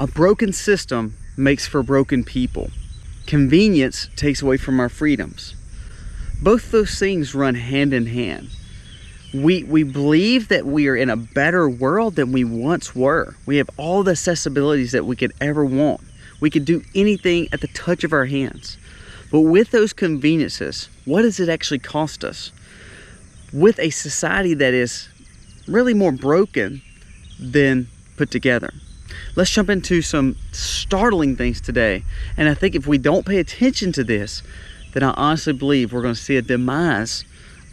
A broken system makes for broken people. Convenience takes away from our freedoms. Both those things run hand in hand. We believe that we are in a better world than we once were. We have all the accessibilities that we could ever want. We could do anything at the touch of our hands. But with those conveniences, what does it actually cost us? With a society that is really more broken than put together. Let's jump into some startling things today. And I think if we don't pay attention to this, then I honestly believe we're going to see a demise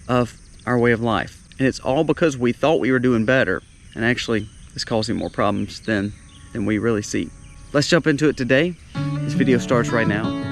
of our way of life. And it's all because we thought we were doing better, and actually it's causing more problems than we really see. Let's jump into it today. This video starts right now.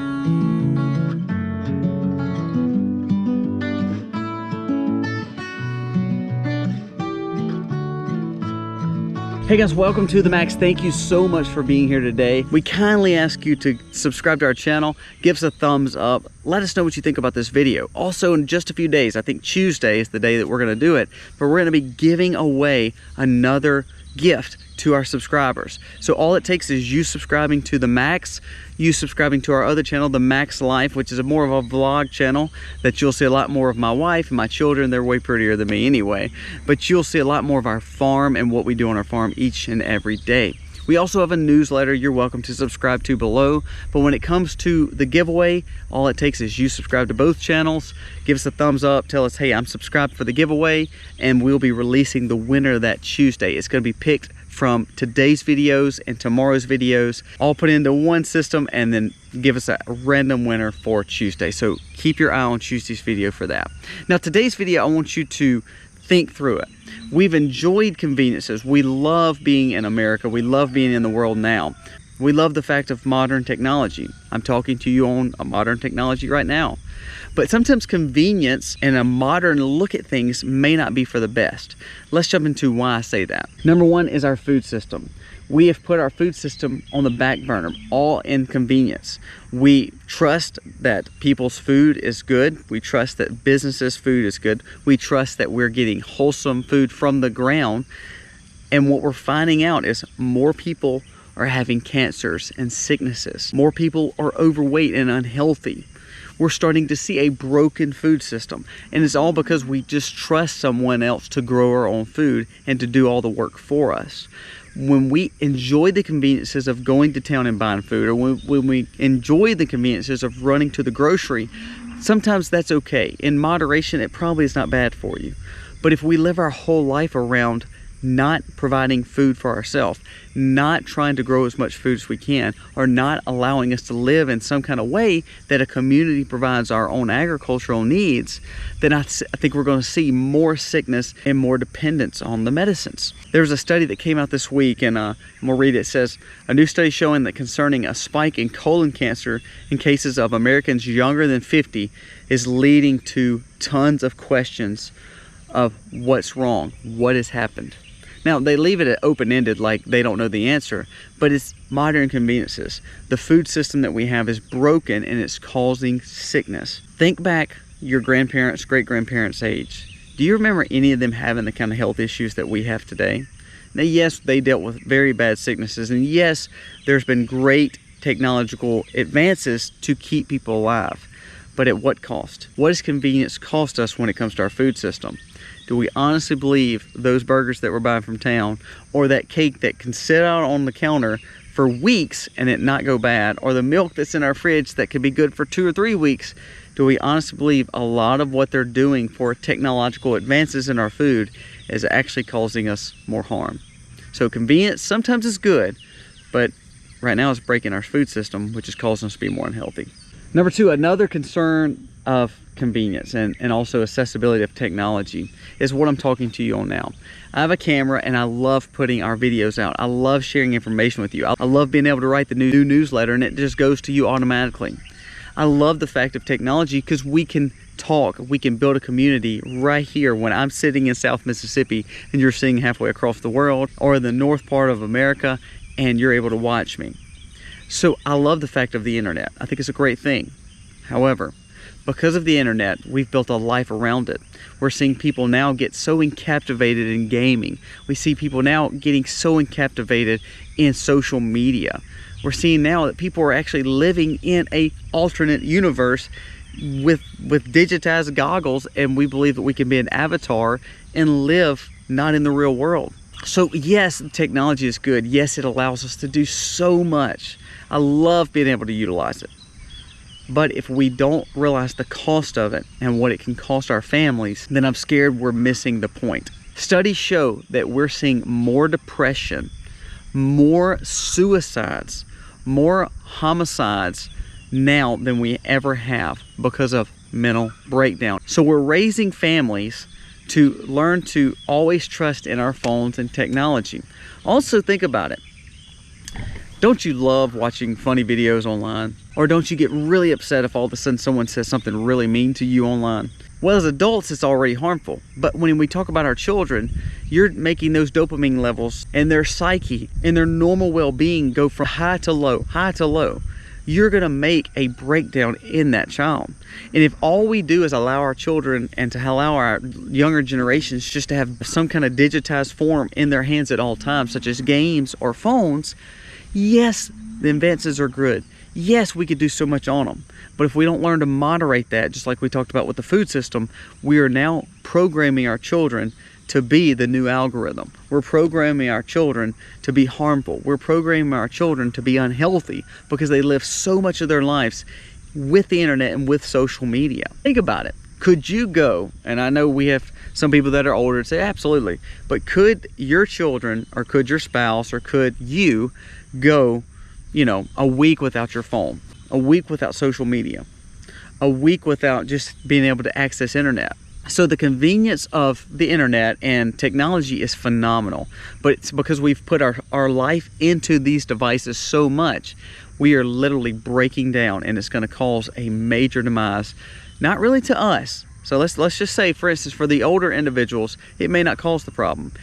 Hey guys, welcome to The Max. Thank you so much for being here today. We kindly ask you to subscribe to our channel, give us a thumbs up, let us know what you think about this video. Also, in just a few days, I think Tuesday is the day that we're gonna do it, but we're gonna be giving away another gift to our subscribers. So all it takes is you subscribing to The Max, you subscribing to our other channel, The Max Life, which is more of a vlog channel that you'll see a lot more of my wife and my children. They're way prettier than me anyway, but you'll see a lot more of our farm and what we do on our farm each and every day. We also have a newsletter you're welcome to subscribe to below, but when it comes to the giveaway, all it takes is you subscribe to both channels, give us a thumbs up, tell us, hey, I'm subscribed for the giveaway, and we'll be releasing the winner that Tuesday. It's gonna be picked from today's videos and tomorrow's videos, all put into one system, and then give us a random winner for Tuesday. So keep your eye on Tuesday's video for that. Now today's video, I want you to think through it. We've enjoyed conveniences. We love being in America. We love being in the world now. We love the fact of modern technology. I'm talking to you on a modern technology right now. But sometimes convenience and a modern look at things may not be for the best. Let's jump into why I say that. Number one is our food system. We have put our food system on the back burner, all in convenience. We trust that people's food is good. We trust that businesses' food is good. We trust that we're getting wholesome food from the ground. And what we're finding out is more people are having cancers and sicknesses. More people are overweight and unhealthy. We're starting to see a broken food system. And it's all because we just trust someone else to grow our own food and to do all the work for us. When we enjoy the conveniences of going to town and buying food, or when we enjoy the conveniences of running to the grocery, sometimes that's okay. In moderation, it probably is not bad for you. But if we live our whole life around not providing food for ourselves, not trying to grow as much food as we can, or not allowing us to live in some kind of way that a community provides our own agricultural needs, then I think we're going to see more sickness and more dependence on the medicines. There's a study that came out this week, and we'll read it. It says, a new study showing that concerning a spike in colon cancer in cases of Americans younger than 50 is leading to tons of questions of what's wrong, what has happened. Now, they leave it open-ended, like they don't know the answer, but it's modern conveniences. The food system that we have is broken, and it's causing sickness. Think back your grandparents, great-grandparents' age. Do you remember any of them having the kind of health issues that we have today? Now, yes, they dealt with very bad sicknesses, and yes, there's been great technological advances to keep people alive. But at what cost? What does convenience cost us when it comes to our food system? Do we honestly believe those burgers that we're buying from town, or that cake that can sit out on the counter for weeks and it not go bad, or the milk that's in our fridge that could be good for 2 or 3 weeks, do we honestly believe a lot of what they're doing for technological advances in our food is actually causing us more harm? So convenience sometimes is good, but right now it's breaking our food system, which is causing us to be more unhealthy. Number two, another concern of convenience and also accessibility of technology is what I'm talking to you on now. I have a camera and I love putting our videos out. I love sharing information with you. I love being able to write the new newsletter and it just goes to you automatically. I love the fact of technology because we can talk, we can build a community right here when I'm sitting in South Mississippi and you're sitting halfway across the world, or the north part of America, and you're able to watch me. So I love the fact of the internet. I think it's a great thing. However, Because of the internet, we've built a life around it. We're seeing people now get so encaptivated in gaming. We see people now getting so encaptivated in social media. We're seeing now that people are actually living in a alternate universe with digitized goggles, and we believe that we can be an avatar and live not in the real world. So yes, technology is good. Yes, it allows us to do so much. I love being able to utilize it. But if we don't realize the cost of it and what it can cost our families, then I'm scared we're missing the point. Studies show that we're seeing more depression, more suicides, more homicides now than we ever have because of mental breakdown. So we're raising families to learn to always trust in our phones and technology. Also think about it. Don't you love watching funny videos online? Or don't you get really upset if all of a sudden someone says something really mean to you online? Well, as adults, it's already harmful. But when we talk about our children, you're making those dopamine levels and their psyche and their normal well-being go from high to low, high to low. You're gonna make a breakdown in that child. And if all we do is allow our children and to allow our younger generations just to have some kind of digitized form in their hands at all times, such as games or phones, yes, the advances are good. Yes, we could do so much on them. But if we don't learn to moderate that, just like we talked about with the food system, we are now programming our children to be the new algorithm. We're programming our children to be harmful. We're programming our children to be unhealthy because they live so much of their lives with the internet and with social media. Think about it. Could you go, and I know we have some people that are older say absolutely, but could your children or could your spouse or could you go, you know, a week without your phone, a week without social media, a week without just being able to access internet? So the convenience of the internet and technology is phenomenal, but it's because we've put our life into these devices so much, we are literally breaking down, and it's going to cause a major demise, not really to us. So let's just say, for instance, for the older individuals, it may not cause the problem,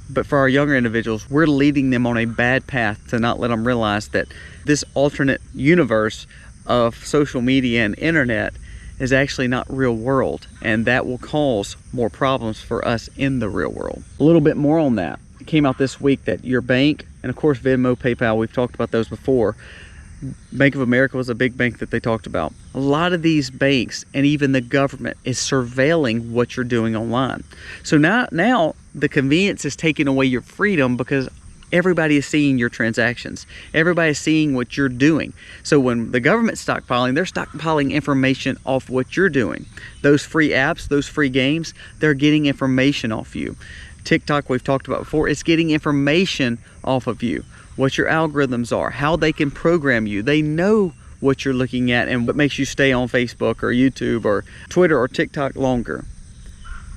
but for our younger individuals, we're leading them on a bad path to not let them realize that this alternate universe of social media and internet is actually not real world, and that will cause more problems for us in the real world. A little bit more on that. It came out this week that your bank, and of course Venmo, PayPal, we've talked about those before. Bank of America was a big bank that they talked about. A lot of these banks and even the government is surveilling what you're doing online. So now the convenience is taking away your freedom because everybody is seeing your transactions. Everybody is seeing what you're doing. So when the government's stockpiling, they're stockpiling information off what you're doing. Those free apps, those free games, they're getting information off you. TikTok, we've talked about before, it's getting information off of you. What your algorithms are, how they can program you. They know what you're looking at and what makes you stay on Facebook or YouTube or Twitter or TikTok longer.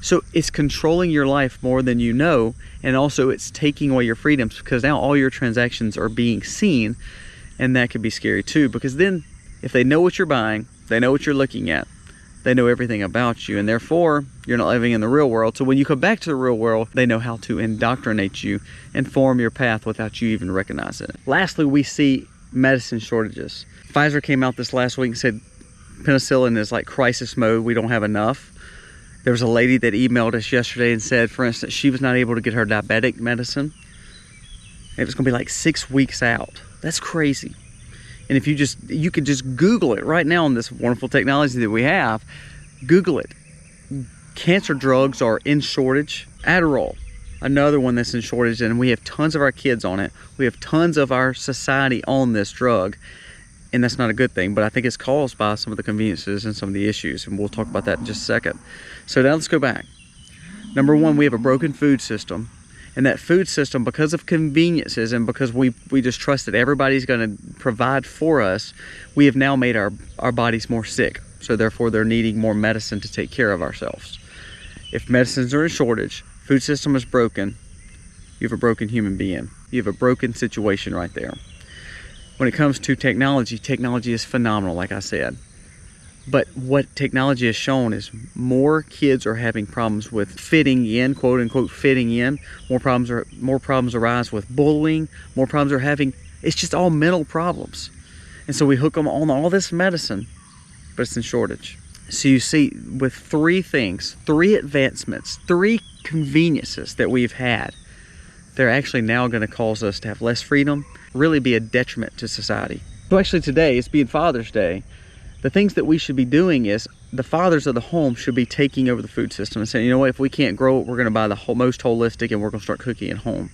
So it's controlling your life more than you know, and also it's taking away your freedoms because now all your transactions are being seen, and that could be scary too, because then if they know what you're buying, they know what you're looking at, they know everything about you, and therefore you're not living in the real world. So when you come back to the real world, they know how to indoctrinate you and form your path without you even recognizing it. Lastly, we see medicine shortages. Pfizer came out this last week and said penicillin is like crisis mode. We don't have enough. There was a lady that emailed us yesterday and said, for instance, she was not able to get her diabetic medicine. It was gonna be like 6 weeks out. That's crazy. And if you could just Google it right now on this wonderful technology that we have, Google it. Cancer drugs are in shortage. Adderall, another one that's in shortage, and we have tons of our kids on it. We have tons of our society on this drug, and that's not a good thing, but I think it's caused by some of the conveniences and some of the issues, and we'll talk about that in just a second. So now let's go back. Number one, we have a broken food system. And that food system, because of conveniences and because we just trust that everybody's going to provide for us, we have now made our bodies more sick. So therefore, they're needing more medicine to take care of ourselves. If medicines are in shortage, food system is broken, you have a broken human being. You have a broken situation right there. When it comes to technology, technology is phenomenal, like I said. But what technology has shown is more kids are having problems with fitting in, quote unquote, fitting in. More problems arise with bullying. More problems are having, it's just all mental problems. And so we hook them on all this medicine, but it's in shortage. So you see, with three things, three advancements, three conveniences that we've had, they're actually now going to cause us to have less freedom, really be a detriment to society. So actually today, it's being Father's Day, the things that we should be doing is the fathers of the home should be taking over the food system and saying, you know what, if we can't grow it, we're going to buy the most holistic and we're going to start cooking at home.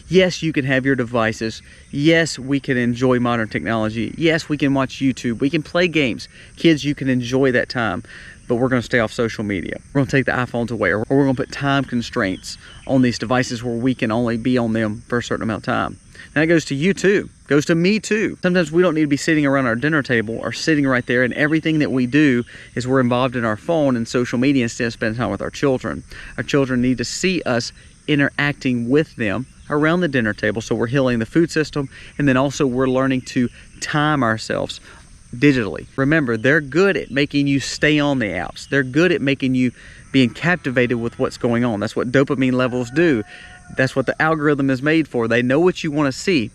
Yes, you can have your devices. Yes, we can enjoy modern technology. Yes, we can watch YouTube. We can play games. Kids, you can enjoy that time, but we're going to stay off social media. We're going to take the iPhones away, or we're going to put time constraints on these devices where we can only be on them for a certain amount of time. And that goes to you too, goes to me too. Sometimes we don't need to be sitting around our dinner table or sitting right there, and everything that we do is we're involved in our phone and social media instead of spending time with our children. Our children need to see us interacting with them around the dinner table, so we're healing the food system, and then also we're learning to time ourselves digitally. Remember, they're good at making you stay on the apps. They're good at making you being captivated with what's going on. That's what dopamine levels do. That's what the algorithm is made for. They know what you want to see.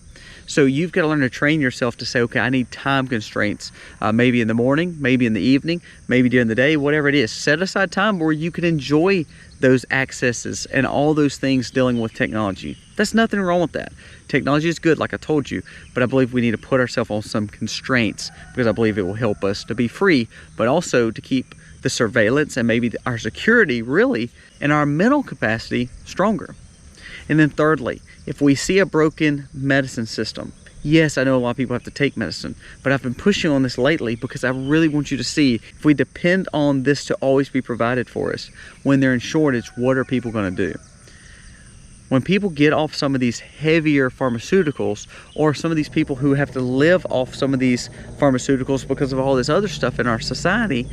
So you've got to learn to train yourself to say, okay, I need time constraints, maybe in the morning, maybe in the evening, maybe during the day, whatever it is. Set aside time where you can enjoy those accesses and all those things dealing with technology. There's nothing wrong with that. Technology is good, like I told you, but I believe we need to put ourselves on some constraints because I believe it will help us to be free, but also to keep the surveillance and maybe our security really and our mental capacity stronger. And then thirdly, if we see a broken medicine system, yes, I know a lot of people have to take medicine, but I've been pushing on this lately because I really want you to see, if we depend on this to always be provided for us, when they're in shortage, what are people going to do? When people get off some of these heavier pharmaceuticals, or some of these people who have to live off some of these pharmaceuticals because of all this other stuff in our society,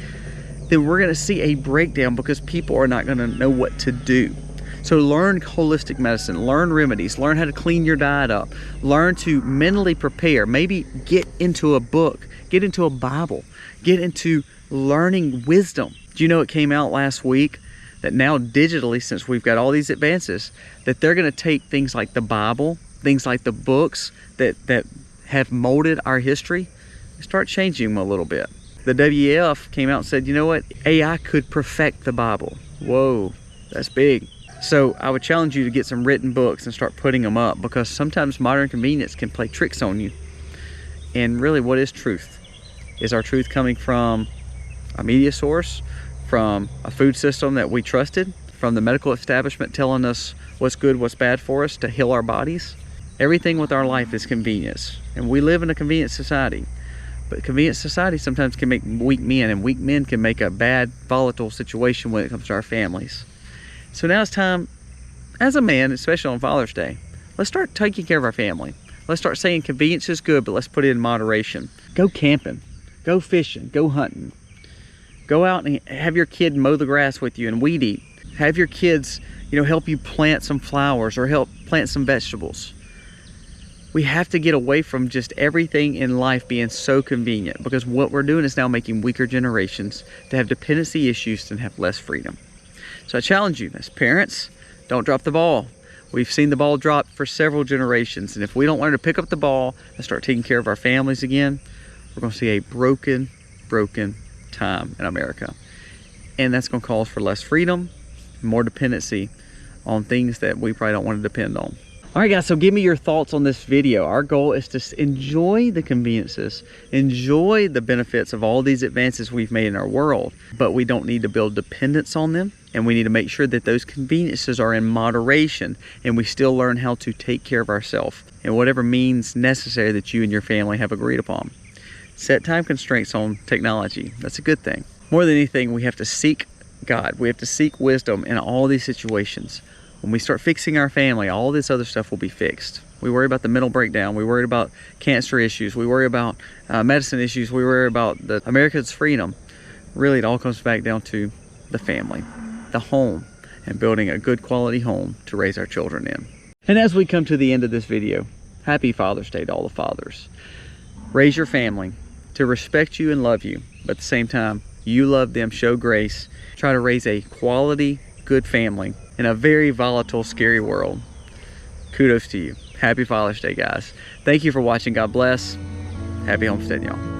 then we're going to see a breakdown because people are not going to know what to do. So learn holistic medicine, learn remedies, learn how to clean your diet up, learn to mentally prepare, maybe get into a book, get into a Bible, get into learning wisdom. Do you know it came out last week that now digitally, since we've got all these advances, that they're going to take things like the Bible, things like the books that have molded our history, and start changing them a little bit. The WEF came out and said, you know what, AI could perfect the Bible. Whoa, that's big. So I would challenge you to get some written books and start putting them up, because sometimes modern convenience can play tricks on you. And really, what is truth? Is our truth coming from a media source, from a food system that we trusted, from the medical establishment telling us what's good, what's bad for us to heal our bodies? Everything with our life is convenience, and we live in a convenient society. But convenient society sometimes can make weak men, and weak men can make a bad, volatile situation when it comes to our families. So now it's time, as a man, especially on Father's Day, let's start taking care of our family. Let's start saying convenience is good, but let's put it in moderation. Go camping, go fishing, go hunting. Go out and have your kid mow the grass with you and weed eat. Have your kids, help you plant some flowers or help plant some vegetables. We have to get away from just everything in life being so convenient, because what we're doing is now making weaker generations to have dependency issues and have less freedom. So I challenge you as parents, don't drop the ball. We've seen the ball drop for several generations, and if we don't learn to pick up the ball and start taking care of our families again, we're going to see a broken time in America. And that's going to cause for less freedom, more dependency on things that we probably don't want to depend on. All right, guys, so give me your thoughts on this video. Our goal is to enjoy the conveniences, enjoy the benefits of all these advances we've made in our world, but we don't need to build dependence on them, and we need to make sure that those conveniences are in moderation, and we still learn how to take care of ourselves in whatever means necessary that you and your family have agreed upon. Set time constraints on technology. That's a good thing. More than anything, we have to seek God. We have to seek wisdom in all these situations. When we start fixing our family, all this other stuff will be fixed. We worry about the mental breakdown. We worry about cancer issues. We worry about medicine issues. We worry about America's freedom. Really, it all comes back down to the family, the home, and building a good quality home to raise our children in. And as we come to the end of this video, happy Father's Day to all the fathers. Raise your family to respect you and love you, but at the same time, you love them, show grace. Try to raise a quality, good family in a very volatile, scary world. Kudos to you. Happy Father's Day, guys. Thank you for watching. God bless. Happy homesteading, y'all.